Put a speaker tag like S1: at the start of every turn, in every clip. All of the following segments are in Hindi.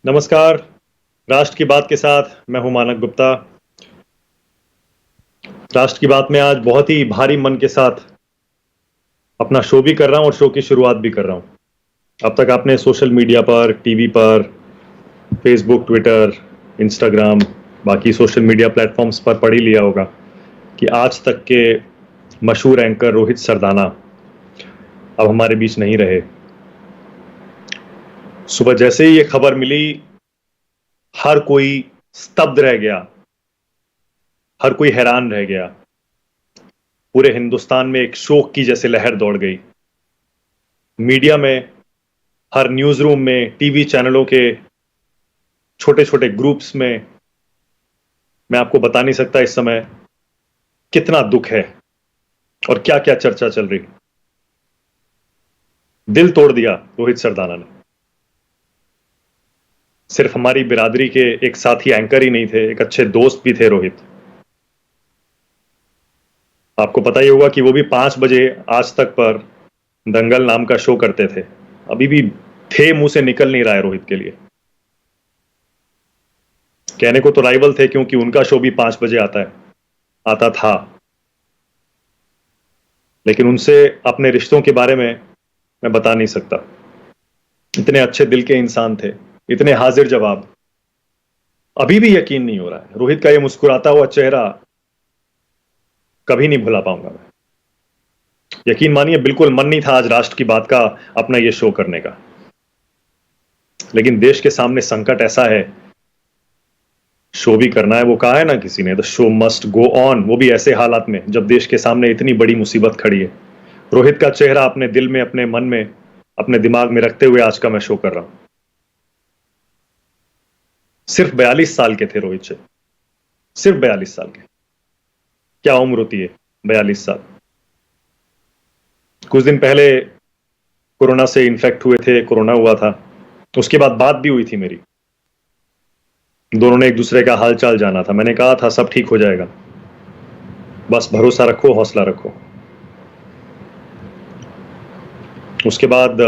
S1: नमस्कार। राष्ट्र की बात के साथ मैं हूं मानक गुप्ता। राष्ट्र की बात में आज बहुत ही भारी मन के साथ अपना शो भी कर रहा हूं और शो की शुरुआत भी कर रहा हूं। अब तक आपने सोशल मीडिया पर, टीवी पर, फेसबुक, ट्विटर, इंस्टाग्राम, बाकी सोशल मीडिया प्लेटफॉर्म्स पर पढ़ ही लिया होगा कि आज तक के मशहूर एंकर रोहित सरदाना अब हमारे बीच नहीं रहे। सुबह जैसे ही ये खबर मिली, हर कोई स्तब्ध रह गया, हर कोई हैरान रह गया। पूरे हिंदुस्तान में एक शोक की जैसे लहर दौड़ गई। मीडिया में, हर न्यूज रूम में, टीवी चैनलों के छोटे छोटे ग्रुप्स में मैं आपको बता नहीं सकता इस समय कितना दुख है और क्या क्या चर्चा चल रही। दिल तोड़ दिया रोहित सरदाना ने। सिर्फ हमारी बिरादरी के एक साथी एंकर ही नहीं थे, एक अच्छे दोस्त भी थे रोहित। आपको पता ही होगा कि वो भी 5 बजे आज तक पर दंगल नाम का शो करते थे। अभी भी थे मुंह से निकल नहीं रहा है रोहित के लिए। कहने को तो राइवल थे क्योंकि उनका शो भी 5 बजे आता था, लेकिन उनसे अपने रिश्तों के बारे में मैं बता नहीं सकता। इतने अच्छे दिल के इंसान थे, इतने हाजिर जवाब। अभी भी यकीन नहीं हो रहा है, रोहित का ये मुस्कुराता हुआ चेहरा कभी नहीं भुला पाऊंगा मैं। यकीन मानिए, बिल्कुल मन नहीं था आज राष्ट्र की बात का अपना ये शो करने का, लेकिन देश के सामने संकट ऐसा है, शो भी करना है। वो कहा है ना किसी ने, the show must go on, वो भी ऐसे हालात में जब देश के सामने इतनी बड़ी मुसीबत खड़ी है। रोहित का चेहरा अपने दिल में, अपने मन में, अपने दिमाग में रखते हुए आज का मैं शो कर रहा हूं। सिर्फ 42 साल के थे रोहित से, सिर्फ 42 साल के। क्या उम्र होती है 42 साल। कुछ दिन पहले कोरोना से इन्फेक्ट हुए थे, कोरोना हुआ था, उसके बाद बात भी हुई थी मेरी। दोनों ने एक दूसरे का हाल चाल जाना था। मैंने कहा था सब ठीक हो जाएगा, बस भरोसा रखो, हौसला रखो। उसके बाद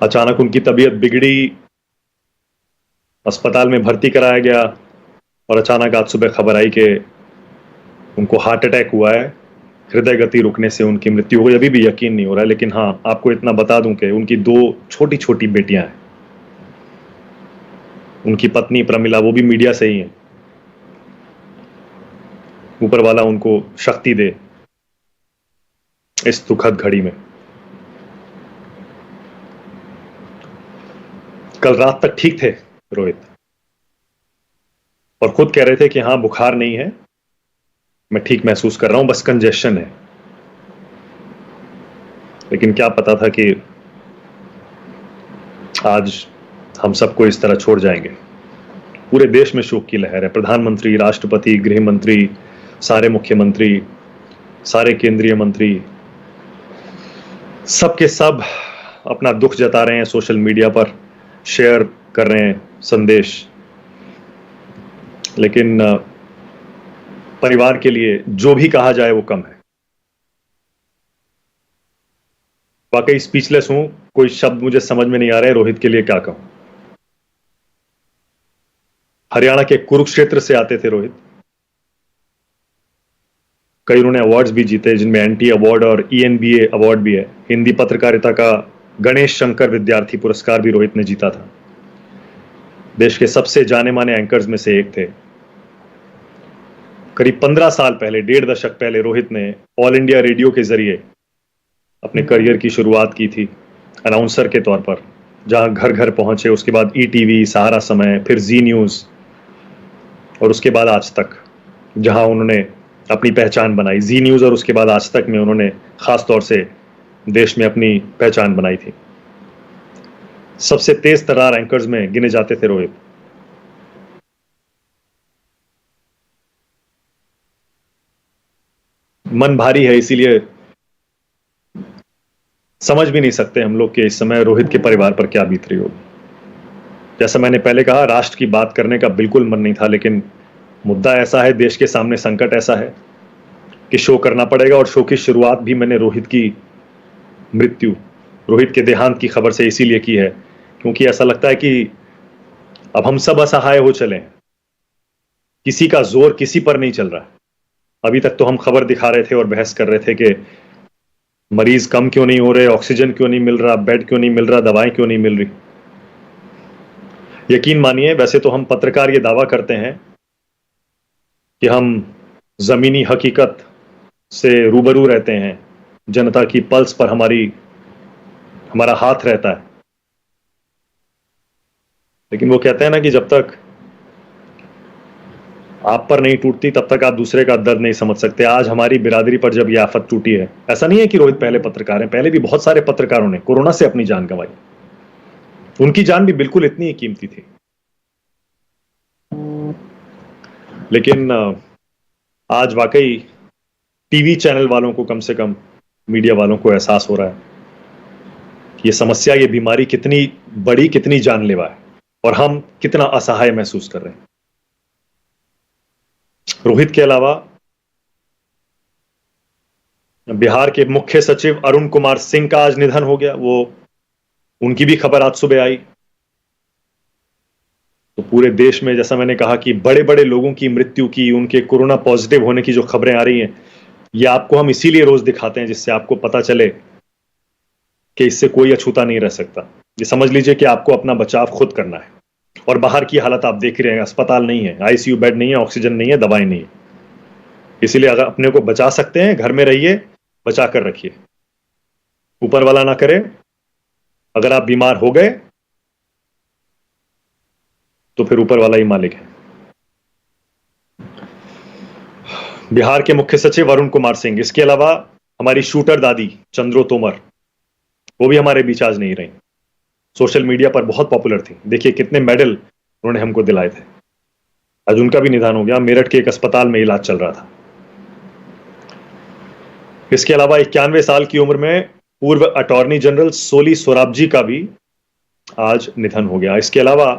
S1: अचानक उनकी तबीयत बिगड़ी, अस्पताल में भर्ती कराया गया और अचानक आज सुबह खबर आई कि उनको हार्ट अटैक हुआ है। हृदय गति रुकने से उनकी मृत्यु हो गई। अभी भी यकीन नहीं हो रहा है, लेकिन हाँ, आपको इतना बता दूं कि उनकी 2 छोटी छोटी बेटियां हैं। उनकी पत्नी प्रमिला, वो भी मीडिया से ही है। ऊपर वाला उनको शक्ति दे इस दुखद घड़ी में। कल रात तक ठीक थे रोहित और खुद कह रहे थे कि हाँ, बुखार नहीं है, मैं ठीक महसूस कर रहा हूं, बस कंजेशन है। लेकिन क्या पता था कि आज हम सबको इस तरह छोड़ जाएंगे। पूरे देश में शोक की लहर है। प्रधानमंत्री, राष्ट्रपति, गृह मंत्री, सारे मुख्यमंत्री, सारे केंद्रीय मंत्री, सबके सब अपना दुख जता रहे हैं, सोशल मीडिया पर शेयर कर रहे हैं संदेश। लेकिन परिवार के लिए जो भी कहा जाए वो कम है। वाकई स्पीचलेस हूं, कोई शब्द मुझे समझ में नहीं आ रहे रोहित के लिए क्या कहूं। हरियाणा के कुरुक्षेत्र से आते थे रोहित। कई उन्होंने अवार्ड्स भी जीते, जिनमें एनटी अवार्ड और ईएनबीए अवार्ड भी है। हिंदी पत्रकारिता का गणेश शंकर विद्यार्थी पुरस्कार भी रोहित ने जीता था। देश के सबसे जाने माने एंकर्स में से एक थे। करीब 15 साल पहले, 1.5 दशक पहले, रोहित ने ऑल इंडिया रेडियो के जरिए अपने करियर की शुरुआत की थी, अनाउंसर के तौर पर, जहां घर घर पहुंचे। उसके बाद ईटीवी, सहारा समय, फिर जी न्यूज और उसके बाद आज तक, जहां उन्होंने अपनी पहचान बनाई। जी न्यूज और उसके बाद आज तक में उन्होंने खास तौर से देश में अपनी पहचान बनाई थी। सबसे तेज तर्रार एंकर्स में गिने जाते थे रोहित। मन भारी है, इसीलिए समझ भी नहीं सकते हम लोग कि इस समय रोहित के परिवार पर क्या बीत रही होगी। जैसा मैंने पहले कहा, राष्ट्र की बात करने का बिल्कुल मन नहीं था, लेकिन मुद्दा ऐसा है, देश के सामने संकट ऐसा है कि शो करना पड़ेगा। और शो की शुरुआत भी मैंने रोहित की मृत्यु, रोहित के देहांत की खबर से इसीलिए की है क्योंकि ऐसा लगता है कि अब हम सब असहाय हो चले हैं, किसी का जोर किसी पर नहीं चल रहा। अभी तक तो हम खबर दिखा रहे थे और बहस कर रहे थे कि मरीज कम क्यों नहीं हो रहे, ऑक्सीजन क्यों नहीं मिल रहा, बेड क्यों नहीं मिल रहा, दवाएं क्यों नहीं मिल रही। यकीन मानिए, वैसे तो हम पत्रकार ये दावा करते हैं कि हम जमीनी हकीकत से रूबरू रहते हैं, जनता की पल्स पर हमारा हाथ रहता है। लेकिन वो कहते हैं ना कि जब तक आप पर नहीं टूटती तब तक आप दूसरे का दर्द नहीं समझ सकते। आज हमारी बिरादरी पर जब यह आफत टूटी है, ऐसा नहीं है कि रोहित पहले पत्रकार हैं, पहले भी बहुत सारे पत्रकारों ने कोरोना से अपनी जान गंवाई। उनकी जान भी बिल्कुल इतनी ही कीमती थी। लेकिन आज वाकई टीवी चैनल वालों को, कम से कम मीडिया वालों को एहसास हो रहा है कि ये समस्या, ये बीमारी कितनी बड़ी, कितनी जानलेवा है और हम कितना असहाय महसूस कर रहे हैं। रोहित के अलावा बिहार के मुख्य सचिव अरुण कुमार सिंह का आज निधन हो गया। उनकी भी खबर आज सुबह आई। तो पूरे देश में, जैसा मैंने कहा कि बड़े बड़े लोगों की मृत्यु की, उनके कोरोना पॉजिटिव होने की जो खबरें आ रही हैं, ये आपको हम इसीलिए रोज दिखाते हैं जिससे आपको पता चले कि इससे कोई अछूता नहीं रह सकता। ये समझ लीजिए कि आपको अपना बचाव खुद करना है। और बाहर की हालत आप देख रहे हैं, अस्पताल नहीं है, आईसीयू बेड नहीं है, ऑक्सीजन नहीं है, दवाएं नहीं है। इसीलिए अगर अपने को बचा सकते हैं, घर में रहिए, बचा कर रखिए। ऊपर वाला ना करे, अगर आप बीमार हो गए तो फिर ऊपर वाला ही मालिक है। बिहार के मुख्य सचिव अरुण कुमार सिंह, इसके अलावा हमारी शूटर दादी चंद्रो तोमर, वो भी हमारे बीच आज नहीं रही। सोशल मीडिया पर बहुत पॉपुलर थी। देखिए कितने मेडल उन्होंने हमको दिलाए थे। आज उनका भी निधन हो गया। मेरठ के एक अस्पताल में इलाज चल रहा था। इसके अलावा 91 साल की उम्र में पूर्व अटॉर्नी जनरल सोली सोराबजी का भी आज निधन हो गया। इसके अलावा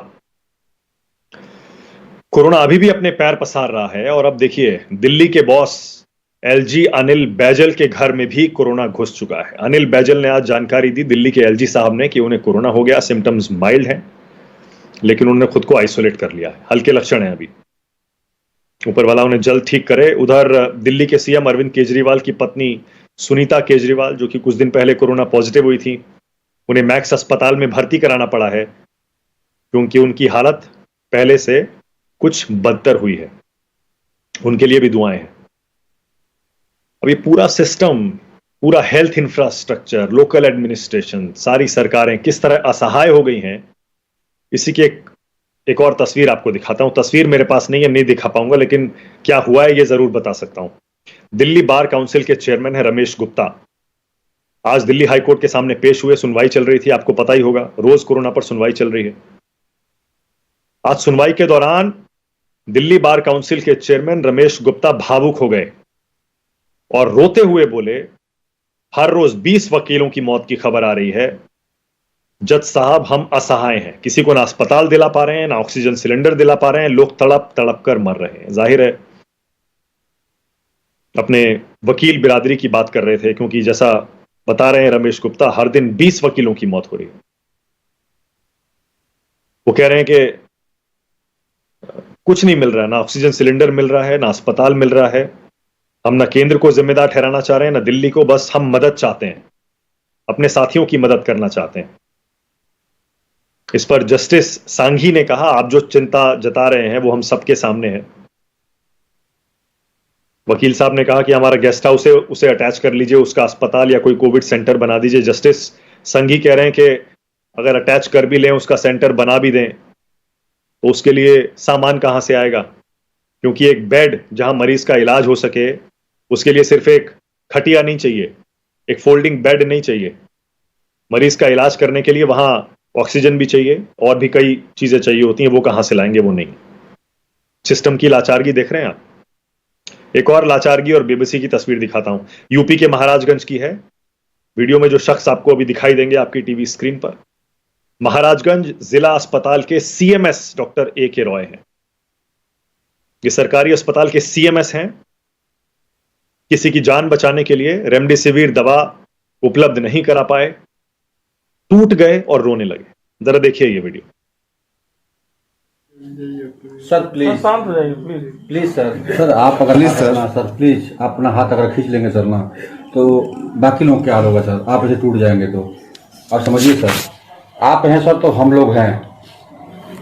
S1: कोरोना अभी भी अपने पैर पसार रहा है और अब देखिए दिल्ली के बॉस एलजी अनिल बैजल के घर में भी कोरोना घुस चुका है। अनिल बैजल ने आज जानकारी दी दिल्ली के एलजी साहब ने कि उन्हें कोरोना हो गया, सिम्टम्स माइल्ड हैं, लेकिन उन्होंने खुद को आइसोलेट कर लिया है, हल्के लक्षण हैं अभी। ऊपर वाला उन्हें जल्द ठीक करे। उधर दिल्ली के सीएम अरविंद केजरीवाल की पत्नी सुनीता केजरीवाल, जो कि कुछ दिन पहले कोरोना पॉजिटिव हुई थी, उन्हें मैक्स अस्पताल में भर्ती कराना पड़ा है क्योंकि उनकी हालत पहले से कुछ बदतर हुई है। उनके लिए भी दुआएं हैं। अब ये पूरा सिस्टम, पूरा हेल्थ इंफ्रास्ट्रक्चर, लोकल एडमिनिस्ट्रेशन, सारी सरकारें किस तरह असहाय हो गई हैं, इसी की एक और तस्वीर आपको दिखाता हूं। तस्वीर मेरे पास नहीं है, नहीं दिखा पाऊंगा, लेकिन क्या हुआ है ये जरूर बता सकता हूं। दिल्ली बार काउंसिल के चेयरमैन है रमेश गुप्ता। आज दिल्ली हाईकोर्ट के सामने पेश हुए, सुनवाई चल रही थी। आपको पता ही होगा, रोज कोरोना पर सुनवाई चल रही है। आज सुनवाई के दौरान दिल्ली बार काउंसिल के चेयरमैन रमेश गुप्ता भावुक हो गए और रोते हुए बोले, हर रोज 20 वकीलों की मौत की खबर आ रही है। जज साहब, हम असहाय हैं, किसी को ना अस्पताल दिला पा रहे हैं, ना ऑक्सीजन सिलेंडर दिला पा रहे हैं, लोग तड़प तड़प कर मर रहे हैं। जाहिर है अपने वकील बिरादरी की बात कर रहे थे, क्योंकि जैसा बता रहे हैं रमेश गुप्ता, हर दिन 20 वकीलों की मौत हो रही है। वो कह रहे हैं कि कुछ नहीं मिल रहा है, ना ऑक्सीजन सिलेंडर मिल रहा है, ना अस्पताल मिल रहा है। हम ना केंद्र को जिम्मेदार ठहराना चाह रहे हैं, ना दिल्ली को, बस हम मदद चाहते हैं, अपने साथियों की मदद करना चाहते हैं। इस पर जस्टिस सांघी ने कहा, आप जो चिंता जता रहे हैं वो हम सबके सामने है। वकील साहब ने कहा कि हमारा गेस्ट हाउस है, उसे अटैच कर लीजिए, उसका अस्पताल या कोई कोविड सेंटर बना दीजिए। जस्टिस संघी कह रहे हैं कि अगर अटैच कर भी लें, उसका सेंटर बना भी दें, तो उसके लिए सामान कहां से आएगा? क्योंकि एक बेड जहां मरीज का इलाज हो सके, उसके लिए सिर्फ एक खटिया नहीं चाहिए, एक फोल्डिंग बेड नहीं चाहिए। मरीज का इलाज करने के लिए वहां ऑक्सीजन भी चाहिए और भी कई चीजें चाहिए होती हैं। वो कहां से लाएंगे? वो नहीं। सिस्टम की लाचारगी देख रहे हैं आप। एक और लाचारगी और बेबसी की तस्वीर दिखाता हूं। यूपी के महाराजगंज की है। वीडियो में जो शख्स आपको अभी दिखाई देंगे आपकी टीवी स्क्रीन पर, महाराजगंज जिला अस्पताल के सीएमएस डॉक्टर ए के रॉय हैं। ये सरकारी अस्पताल के सीएमएस हैं। किसी की जान बचाने के लिए रेमडेसिविर दवा उपलब्ध नहीं करा पाए, टूट गए और रोने लगे। जरा देखिए ये वीडियो।
S2: सर प्लीज
S3: शांत हो जाइए प्लीज।
S2: प्लीज सर आप अगर
S4: प्लीज
S2: सर प्लीज अपना हाथ अगर खींच लेंगे सर ना तो बाकी लोग क्या हाल होगा सर, आप ऐसे टूट जाएंगे तो। आप समझिए सर, आप हैं सर तो हम लोग हैं,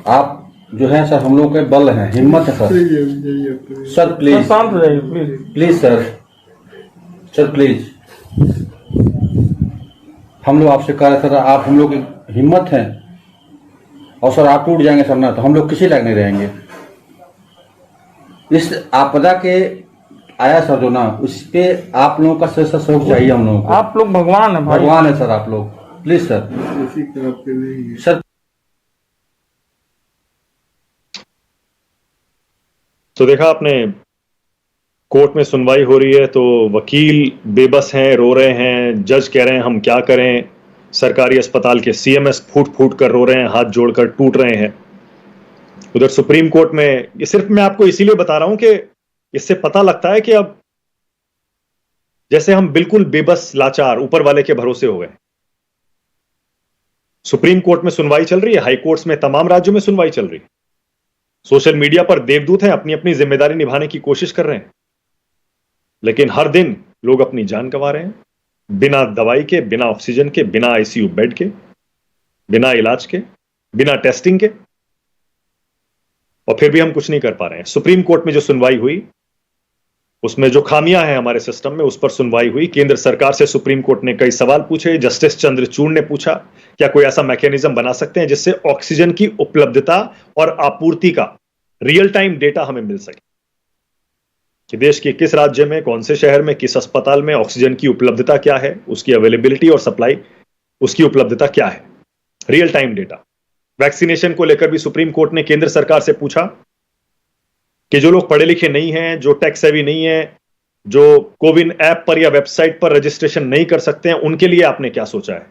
S2: आप जो है सर हम लोग के बल हैं, हिम्मत है सर। सर प्लीज
S3: शांत हो जाइए प्लीज।
S2: प्लीज सर प्लीज हम लोग आपसे कह रहे सर, आप हम लोग की हिम्मत है और सर आप टूट जाएंगे सर ना तो हम लोग किसी लायक नहीं रहेंगे। इस आपदा के आया सर जो ना उस पे आप लोगों का सर सहयोग चाहिए हम लोगों को।
S3: आप लोग भगवान है भाई।
S2: भगवान है सर आप लोग, प्लीज सर। सर
S1: तो देखा आपने, कोर्ट में सुनवाई हो रही है तो वकील बेबस हैं, रो रहे हैं, जज कह रहे हैं हम क्या करें, सरकारी अस्पताल के सीएमएस फूट फूट कर रो रहे हैं, हाथ जोड़कर टूट रहे हैं। उधर सुप्रीम कोर्ट में, ये सिर्फ मैं आपको इसीलिए बता रहा हूं कि इससे पता लगता है कि अब जैसे हम बिल्कुल बेबस लाचार ऊपर वाले के भरोसे हो गए। सुप्रीम कोर्ट में सुनवाई चल रही है, हाई कोर्ट्स में तमाम राज्यों में सुनवाई चल रही है, सोशल मीडिया पर देवदूत हैं, अपनी अपनी जिम्मेदारी निभाने की कोशिश कर रहे हैं, लेकिन हर दिन लोग अपनी जान गंवा रहे हैं, बिना दवाई के, बिना ऑक्सीजन के, बिना आईसीयू बेड के, बिना इलाज के, बिना टेस्टिंग के, और फिर भी हम कुछ नहीं कर पा रहे हैं। सुप्रीम कोर्ट में जो सुनवाई हुई उसमें जो खामियां हैं हमारे सिस्टम में, उस पर सुनवाई हुई। केंद्र सरकार से सुप्रीम कोर्ट ने कई सवाल पूछे। जस्टिस चंद्रचूड़ ने पूछा क्या कोई ऐसा मैकेनिज्म बना सकते हैं जिससे ऑक्सीजन की उपलब्धता और आपूर्ति का रियल टाइम डेटा हमें मिल सके कि देश के किस राज्य में, कौन से शहर में, किस अस्पताल में ऑक्सीजन की उपलब्धता क्या है, उसकी अवेलेबिलिटी और सप्लाई, उसकी उपलब्धता क्या है, रियल टाइम डेटा। वैक्सीनेशन को लेकर भी सुप्रीम कोर्ट ने केंद्र सरकार से पूछा कि जो लोग पढ़े लिखे नहीं हैं, जो टेक सेवी नहीं है, जो कोविन ऐप पर या वेबसाइट पर रजिस्ट्रेशन नहीं कर सकते हैं, उनके लिए आपने क्या सोचा है?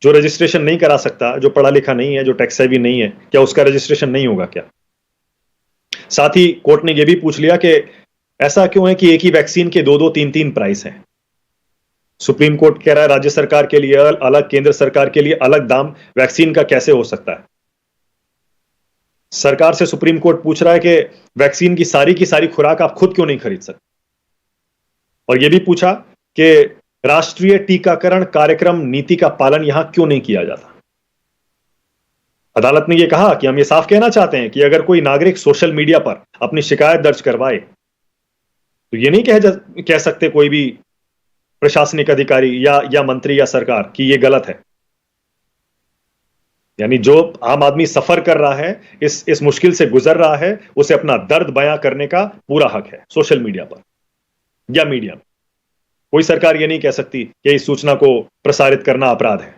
S1: जो रजिस्ट्रेशन नहीं करा सकता, जो पढ़ा लिखा नहीं है, जो टेक सेवी नहीं है, क्या उसका रजिस्ट्रेशन नहीं होगा क्या? साथ ही कोर्ट ने यह भी पूछ लिया कि ऐसा क्यों है कि एक ही वैक्सीन के 2-2, 3-3 प्राइस हैं। सुप्रीम कोर्ट कह रहा है राज्य सरकार के लिए अलग, केंद्र सरकार के लिए अलग दाम वैक्सीन का कैसे हो सकता है? सरकार से सुप्रीम कोर्ट पूछ रहा है कि वैक्सीन की सारी खुराक आप खुद क्यों नहीं खरीद सकते? और यह भी पूछा कि राष्ट्रीय टीकाकरण कार्यक्रम नीति का पालन यहां क्यों नहीं किया जाता? अदालत ने यह कहा कि हम ये साफ कहना चाहते हैं कि अगर कोई नागरिक सोशल मीडिया पर अपनी शिकायत दर्ज करवाए तो ये नहीं कह सकते कोई भी प्रशासनिक अधिकारी या मंत्री या सरकार कि ये गलत है। यानी जो आम आदमी सफर कर रहा है, इस मुश्किल से गुजर रहा है, उसे अपना दर्द बयां करने का पूरा हक है सोशल मीडिया पर या मीडिया में। कोई सरकार ये नहीं कह सकती कि इस सूचना को प्रसारित करना अपराध है।